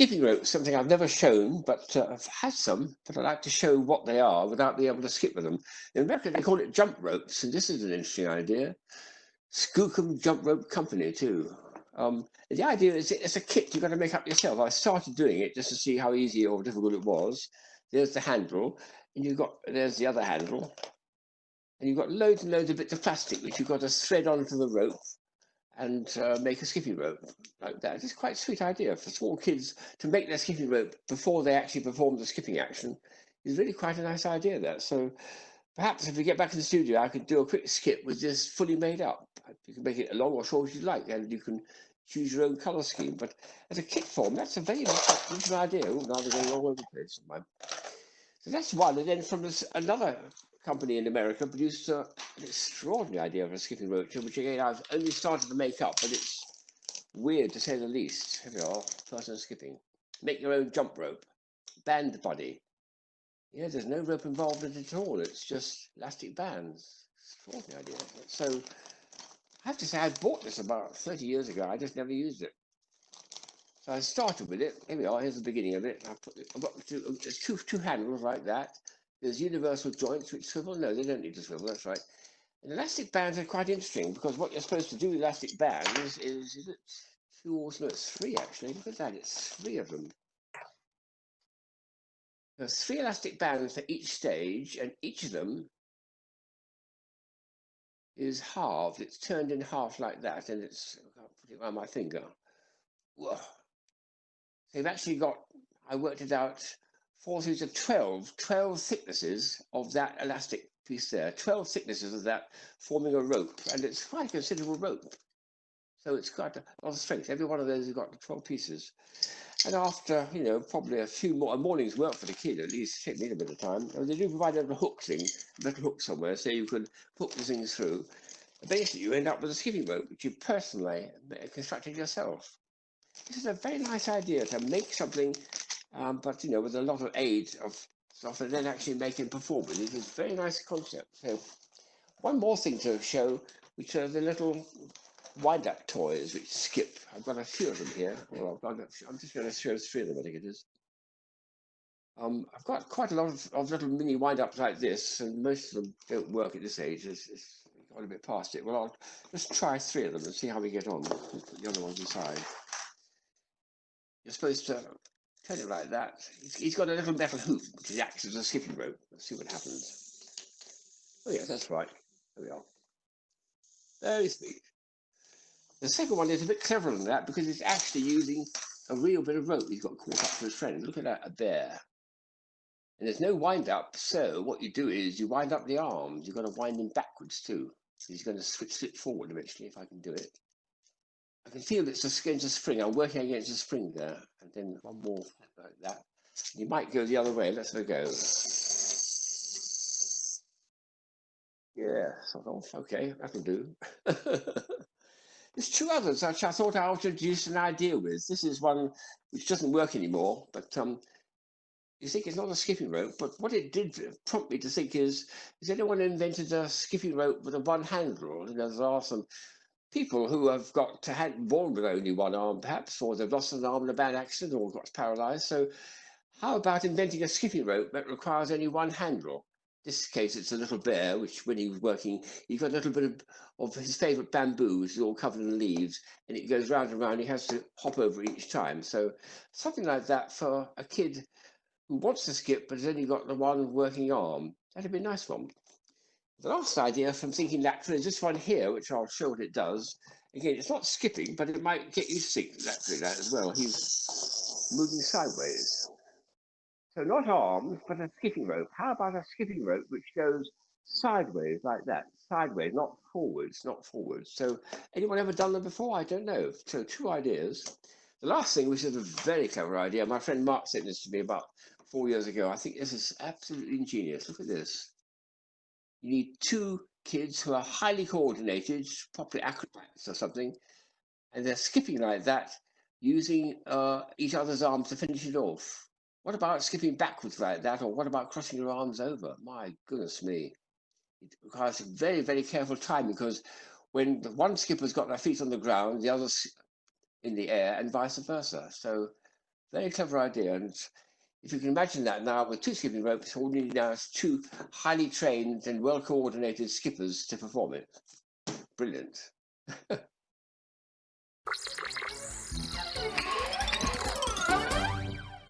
skipping rope is something I've never shown, but I've had some, but I like to show what they are without being able to skip with them. In America, they call it jump ropes, and this is an interesting idea. Skookum Jump Rope Company, too. The idea is it's a kit you've got to make up yourself. I started doing it just to see how easy or difficult it was. There's the handle, and there's the other handle, and you've got loads and loads of bits of plastic which you've got to thread onto the rope and make a skipping rope like that. It's quite a sweet idea for small kids to make their skipping rope before they actually perform the skipping action. Is really quite a nice idea, that. So perhaps if we get back in the studio, I could do a quick skip with this fully made up. You can make it as long or short as you like, and you can choose your own colour scheme. But as a kit form, that's a very interesting idea. Oh, now they're going all over the place. So that's one. And then from another company in America produced an extraordinary idea of a skipping rope, which again I've only started to make up, but it's weird to say the least. Here we are, person skipping. Make your own jump rope, band body. Yeah, there's no rope involved in it at all. It's just elastic bands. Extraordinary idea. So I have to say I bought this about 30 years ago. I just never used it. So I started with it. Here we are. Here's the beginning of it. I've got there's two handles like that. There's universal joints which swivel. No, they don't need to swivel. That's right. And elastic bands are quite interesting because what you're supposed to do with elastic bands is it two or no, it's three actually. Look at that. It's three of them. There's three elastic bands for each stage, and each of them is halved. It's turned in half like that, and I can't put it around my finger. Whoa. So you've actually got, I worked it out, 4 through to 12 thicknesses of that elastic piece there, 12 thicknesses of that forming a rope, and it's quite a considerable rope. So it's quite a lot of strength. Every one of those has got 12 pieces. And after, probably a morning's work for the kid, at least, it need a bit of time. And they do provide a little hook thing, a little hook somewhere, so you can hook the things through. And basically, you end up with a skipping rope, which you personally constructed yourself. This is a very nice idea to make something, but with a lot of aid of stuff, and then actually make it perform with it. It's a very nice concept. So, one more thing to show, which are the little wind-up toys which skip. I've got a few of them here. Well, I'm just going to show 3 of them, I think it is. I've got quite a lot of little mini wind-ups like this, and most of them don't work at this age. It's got a bit past it. Well, I'll just try 3 of them and see how we get on. We'll put the other ones aside. You're supposed to turn it like that. He's got a little metal hoop, which acts as a skipping rope. Let's see what happens. Oh, yes, that's right. There we are. Very sweet. The second one is a bit cleverer than that because it's actually using a real bit of rope he's got caught up to his friend. Look at that, a bear. And there's no wind up, so what you do is you wind up the arms. You've got to wind them backwards too. So he's going to slip forward eventually if I can do it. I can feel it's against a spring. I'm working against a spring there. And then one more like that. You might go the other way. Let's have a go. Yeah, sort of. Okay, that'll do. There's 2 others which I thought I would introduce an idea with. This is one which doesn't work anymore, but you think it's not a skipping rope, but what it did prompt me to think is anyone invented a skipping rope with a one handle? There are some people who have got born with only one arm, perhaps, or they've lost an arm in a bad accident or got paralyzed. So how about inventing a skipping rope that requires only one handle? In this case, it's a little bear, which when he was working, he got a little bit of his favourite bamboo, which is all covered in leaves, and it goes round and round. He has to hop over each time. So something like that for a kid who wants to skip but has only got the one working arm. That'd be a nice one. The last idea from thinking lateral is this one here, which I'll show what it does. Again, it's not skipping, but it might get you to think laterally that as well. He's moving sideways. So not arms, but a skipping rope. How about a skipping rope which goes sideways like that? Sideways, not forwards, not forwards. So anyone ever done them before? I don't know. So 2 ideas. The last thing, which is a very clever idea, my friend Mark sent this to me about 4 years ago. I think this is absolutely ingenious. Look at this. You need 2 kids who are highly coordinated, probably acrobats or something, and they're skipping like that, using each other's arms to finish it off. What about skipping backwards like that, or what about crossing your arms over? My goodness me. It requires very, very careful timing because when the one skipper's got their feet on the ground, the other's in the air, and vice versa. So Very clever idea. And if you can imagine that now with 2 skipping ropes, all you need now is 2 highly trained and well-coordinated skippers to perform it. Brilliant.